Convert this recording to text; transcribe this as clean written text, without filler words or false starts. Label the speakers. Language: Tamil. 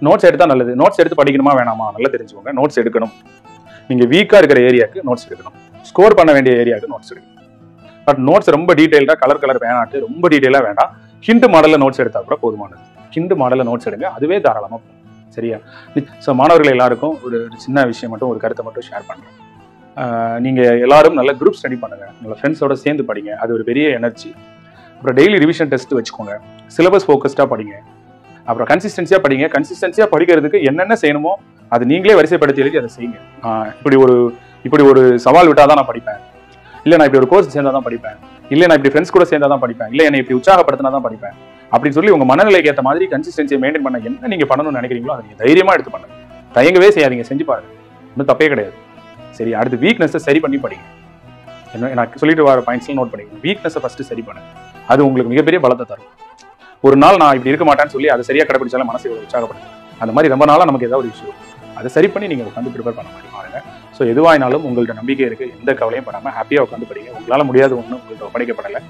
Speaker 1: நோட்ஸ் எடுத்தா நல்லது. நோட்ஸ் எடுத்து படிக்கணுமா வேணாமா நல்லா தெரிஞ்சுக்கோங்க. நோட்ஸ் எடுக்கணும். நீங்க வீக்கா இருக்கிற ஏரியாவுக்கு நோட்ஸ் எடுக்கணும். ஸ்கோர் பண்ண வேண்டிய ஏரியாவுக்கு நோட்ஸ் எடுக்கணும். பட் நோட்ஸ் ரொம்ப டீடைல்டா கலர் வேணாட்டு ரொம்ப டீடைலா வேண்டாம். ஹிண்ட் மாடல்ல நோட்ஸ் எடுத்தா கூட போதுமானது. ஹிண்ட் மாடல்ல நோட்ஸ் எடுங்க, அதுவே தாராளமா போகும். சரியா? ஸோ மாணவர்கள் எல்லாருக்கும் ஒரு சின்ன விஷயம் மட்டும், ஒரு கருத்தை மட்டும் ஷேர் பண்றேன். நீங்க எல்லாரும் நல்ல குரூப் ஸ்டடி பண்ணுங்க, உங்களோட ஃப்ரெண்ட்ஸோட சேர்ந்து படிங்க, அது ஒரு பெரிய எனர்ஜி. அப்புறம் டெய்லி ரிவிஷன் டெஸ்ட் வச்சுக்கோங்க, சிலபஸ் ஃபோக்கஸ்டா படிங்க, அப்புறம் கன்சிஸ்டன்சியா படிங்க. கன்சிஸ்டன்சியா படிக்கிறதுக்கு என்னென்ன செய்யணுமோ அது நீங்களே வரிசைப்படுத்தி எழுதி அதை செய்யுங்க. இப்படி ஒரு சவால் விட்டாதான் நான் படிப்பேன், இல்லை நான் இப்படி ஒரு கோர்ஸ் சேர்ந்தா தான் படிப்பேன், இல்லை நான் இப்படி ஃப்ரெண்ட்ஸ் கூட சேர்ந்தா தான் படிப்பேன், இல்லை என்னை இப்படி உற்சாகப்படுத்தினா தான் படிப்பேன் அப்படின்னு சொல்லி உங்க மனநிலைக்கு ஏற்ற மாதிரி கன்சிஸ்டன்சியை மெயின்டைன் பண்ண என்ன நீங்க பண்ணணும்னு நினைக்கிறீங்களோ அதை நீங்க தைரியமா எடுத்து பண்ணுங்க. தயங்கவே செய்யாதீங்க, செஞ்சு பாருங்க, ஒன்றும் தப்பே கிடையாது. சரி, அடுத்து வீக்னஸை சரி பண்ணி படிங்க. என்ன நான் சொல்லிட்டு வர பாயிண்ட்ஸ்லாம் நோட் பண்ணிக்கோங்க. வீக்னஸை ஃபர்ஸ்ட் சரி பண்ணுங்க, அது உங்களுக்கு மிகப்பெரிய பலத்தை தரும். ஒரு நாள் நான் இப்படி இருக்க மாட்டேன்னு சொல்லி அதை சரியா கடைபிடிச்சாலும் மனசு இவ்வளவு உற்சாகப்படுது. அந்த மாதிரி ரொம்ப நாளா நமக்கு ஏதாவது ஒரு இஷ்யூ, அதை சரி பண்ணி நீங்க உட்காந்து ப்ரிப்பேர் பண்ண மாதிரி பாருங்க. ஸோ எதுவாயினாலும் உங்கள்கிட்ட நம்பிக்கை இருக்கு, எந்த கவலையும் பண்ணாம ஹாப்பியா உட்காந்து படிங்க. உங்களால முடியாத ஒன்றும் உங்களுக்கு ஒப்படைக்கப்படலை.